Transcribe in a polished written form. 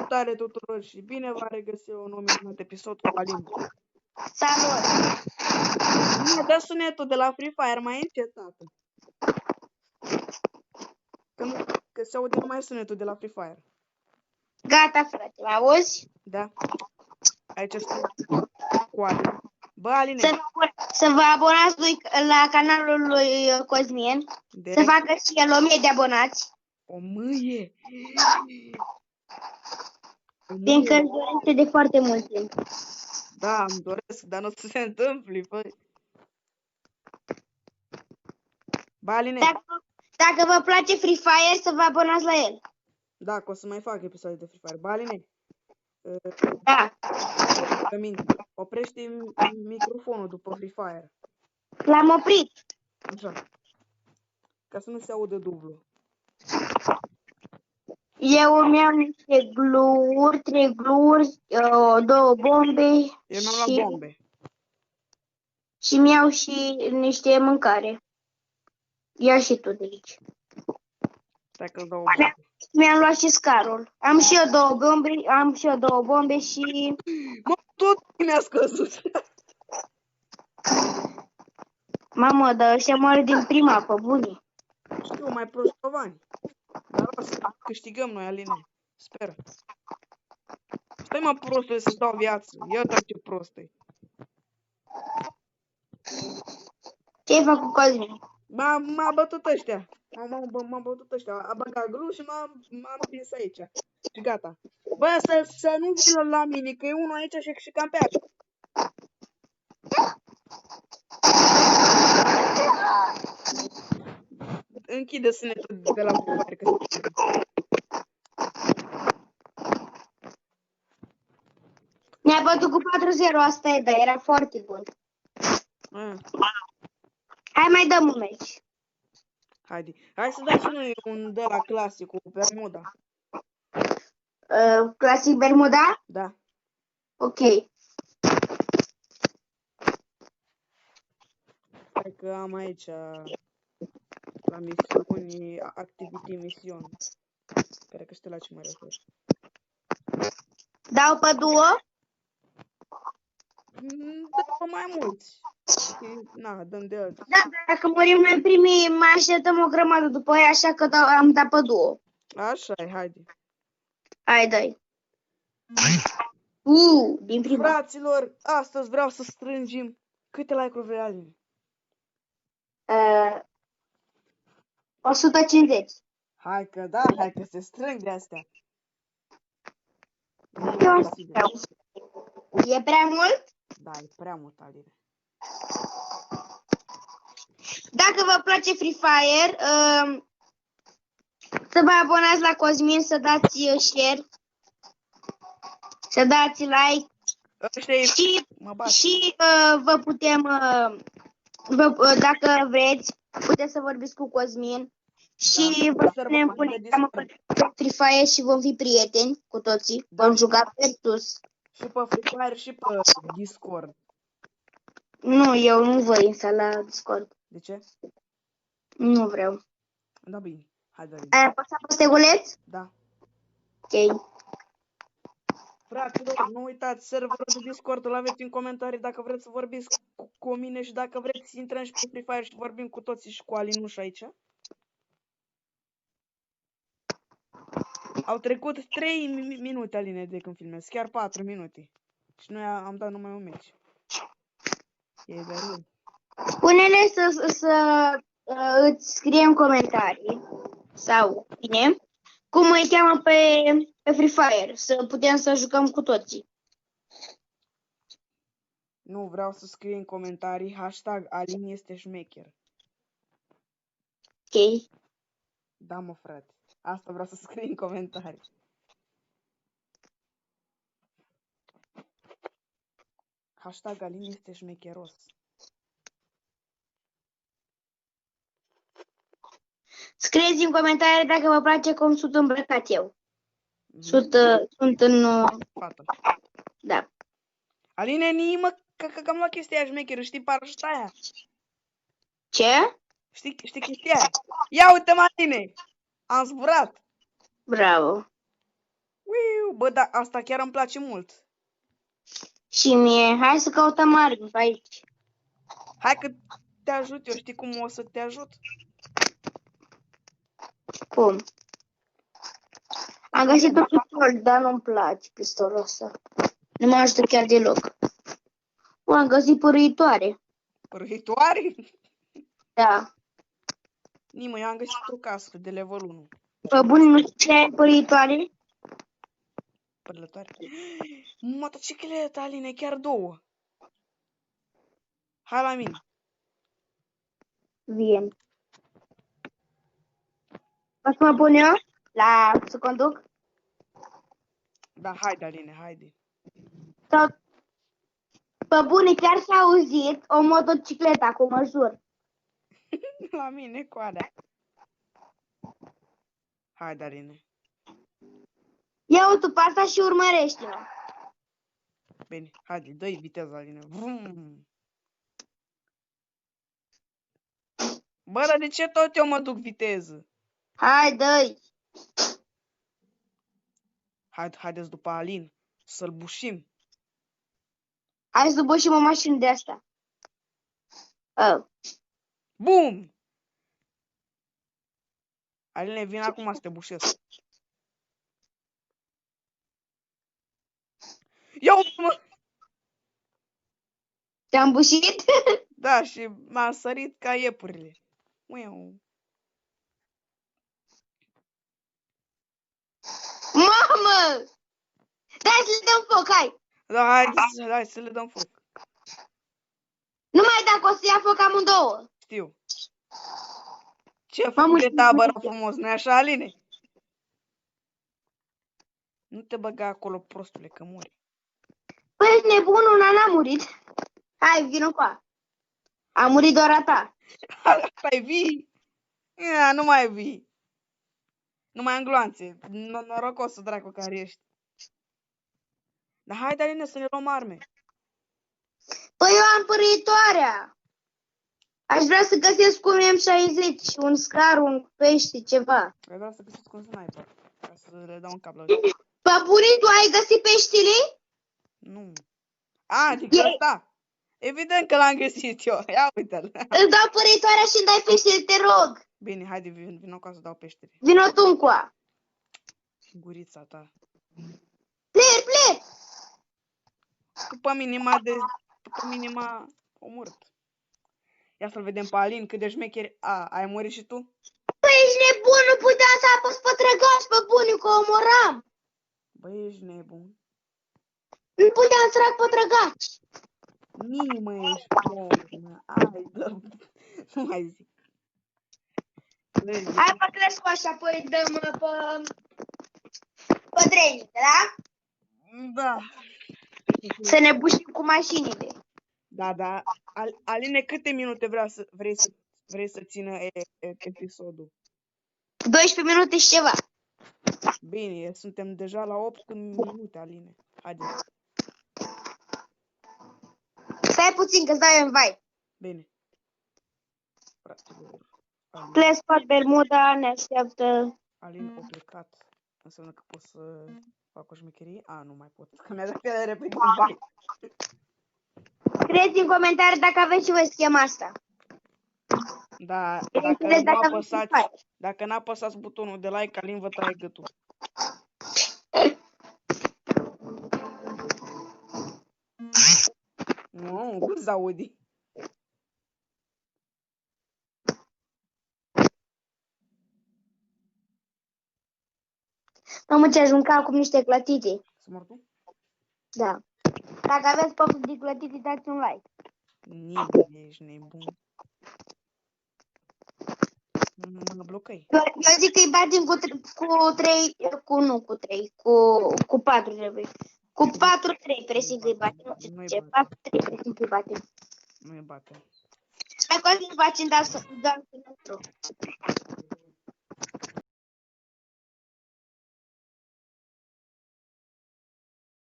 Salutare tuturor și bine v-am regăsit un nou minunat episod cu Alin. Salut! Bine, dă sunetul de la Free Fire mai încet, tată. Că se aude numai sunetul de la Free Fire. Gata, frate, mă auzi? Da. Aici este coadă. Bă, Aline. Să vă abonați la canalul lui Cosmin. Să facă și el 1000 de abonați. 1000! Fiindcă își dorește de foarte mult timp. Da, îmi doresc, dar nu o să se întâmple, băi. Bă, Aline. Dacă vă place Free Fire, să vă abonați la el. Da, că o să mai fac episoade de Free Fire. Bă, Aline. Da. Oprește microfonul după Free Fire. L-am oprit. Așa. Ca să nu se audă dublu. Eu mi-am niște gluri, 3 gluri, 2 bombe. Eu mi-am luat bombe. Și mi-au și niște mâncare. Ia și tu de aici. Stai că-l dau Mi-am luat și scarul. Am și eu 2 bombe, și... Mă, tot mi-a scăzut. Mamă, dar ăștia moare din prima, pe bune. Știu, mai prostovani. Dar o să câștigăm noi, Aline. Sper. Stai, mă, prostule, să-ți dau viață. Iată ce prost-i. Ce-ai făcut, Cosmin? M-a bătut ăștia. M-a bătut ăștia. A băgat glu și m-a împins aici. Și gata. Bă, să nu vină la mine, că e unul aici și campează. Închide sunetul de la Free că Ne-a bătut cu 4-0, asta e, dar era foarte bun. Hai, mai dăm un meci. Haide. Hai să dăm și noi un de la clasic, cu Bermuda. Clasic Bermuda? Da. Ok. Hai că am aici la misiuni, activity mission. Cred că știu la ce mă refer. Dau pe duo? Dă mai mulți. Na, dăm de alții. Da, dacă murim noi primii, mai așteptăm o grămadă după aia, așa că am dat pe duo. Așa-i, haide. Hai, dai. Din prima. Fraților, astăzi vreau să strângem câte like-uri vrei, Aline? 150. Hai că da, hai că se strâng de astea. E prea mult? Da, e prea mult, Aline. Dacă vă place Free Fire, să vă abonați la Cosmin, să dați share, să dați like și vă putem, dacă vreți, puteți să vorbiți cu Cosmin și vă putem pune Free Fire și vom fi prieteni cu toții, vom juca Versus. Și pe Free Fire și pe Discord. Nu, eu nu voi instala Discord. De ce? Nu vreau. Da, bine. Hai, David. Ai apăsat pe steguleț? Da. Ok. Fraților, nu uitați, serverul de Discord îl aveți în comentarii dacă vreți să vorbiți cu mine și dacă vreți să intrăm și pe Free Fire și vorbim cu toții și cu Alinuș aici. Au trecut 3 minute, Aline, de când filmez, chiar 4 minute. Și noi am dat numai un meci. E de rău. Spune-le să îți scrie în comentarii sau bine cum îi cheamă pe Free Fire, să putem să jucăm cu toții. Nu, vreau să scrie în comentarii hashtag Alin este șmecher. Ok. Da, mă, frate. Asta vreau să scrie în comentarii. Hashtag Alin este șmecheros. Scrieți în comentarii dacă vă place cum sunt îmbrăcat eu. Sunt în... Fată. Da. Aline, nimă, că am luat chestia aia șmecheră, știi parașuta aia? Ce? Știi chestia aia? Ia uite-mă, Aline! Am zburat! Bravo! Uiu, Bă, dar asta chiar îmi place mult. Și mie, hai să căutăm armi pe aici. Hai că te ajut eu, știi cum o să te ajut? Cum? Am găsit un pistol, dar nu-mi place pistolul ăsta. Nu mă ajută chiar deloc. Am găsit pârâitoare. Părăitoare? Da. Nimă, eu am găsit o cască de level 1. Pe bune, nu știu ce ai pârâitoare? Părătoare. Motocicleta, Aline, chiar 2. Hai la mine. Vin. O să mă pun eu să conduc? Da, haide, Aline, haide. Sau, pe bune, chiar s-a auzit o motocicletă acum, mă jur. La mine, coada. Haide, Aline. Ia-o tu pe asta și urmărește-mă. Bine, haide, dă-i viteza, Aline. Vrum. Bă, dar de ce tot eu mă duc viteză? Hai, dă-i. Haideți după Alin, să-l bușim. Hai să duboșim o mașină de asta. Bum! Aline, vin acum să te bușesc. Ia-o-mă! Te-am bușit? Da, și m-a sărit ca iepurile. Uiu. Mamă! Dai să le dăm foc, hai! Da, hai să le dăm foc. Numai dacă o să ia foc amândouă. Știu. Ce M-am foc de uitat. tabără frumos, nu-i așa, Aline? Nu te băga acolo, prostule, că mori. Păi ești nebun, una n-a murit. Hai, vină cu a. A murit doar a ta. Ai vii? Ia, nu mai vii. Nu mai am gloanțe. Norocosul dracu care ești. Dar haide, Aline, să ne luăm arme. Păi eu am păritoarea. Aș vrea să găsesc un M60, un scar, un pește, ceva. Ai vrea să găsiți un sniper. Ca să le dau un cap la Pe bune, tu ai găsit peștile? Nu. A, adică ăsta. Evident că l-am găsit eu. Ia uite-l. Îți dau păritoarea și îmi dai peștele, te rog. Bine, haide, vino ca să dau peștere. Vino tu încoa. Gurița ta. Plec! După mine m-a omorât. Ia să-l vedem pe Alin, cât de șmecheri. Ai murit și tu? Păi ești nebun, nu puteam să apăs pe trăgaș pe bune, că o omoram. Băi, ești nebun. Nu puteam să trag pe trăgaș. Nimă ești bună. Ai, dă. Nu mai zic. Hai pe crescu așa, apoi dăm pe trenii, da? Da. Să ne bușim cu mașinile. Da. Aline, câte minute vrei să țină episodul? 12 minute și ceva. Bine, suntem deja la 8 minute, Aline. Haide. Stai puțin că-ți dau eu în vai. Bine. Crescu, Bermuda, ne așteaptă. Alin a plecat. Înseamnă că pot să fac o șmecherie? Nu mai pot. Că mi-a dat pe repede în vai. Scrieți în comentarii dacă aveți și voi schema asta. Da, dacă n-apăsați butonul de like, Alin vă taie gâtul. Nu, cum-ți audi? Mamă, ce ajung acum niște clătite. Să mor tu? Da. Dacă aveți poftă de clătite, dați un like. Nimeni, ești nebun. Mă blocăi. Eu zic că îi batem cu 4 trebuie. Cu 4-3, presimt că îi batem. Nu știu ce, 4-3, presimt că îi batem. Nu e bate. Hai că o să-i facem doar nostru.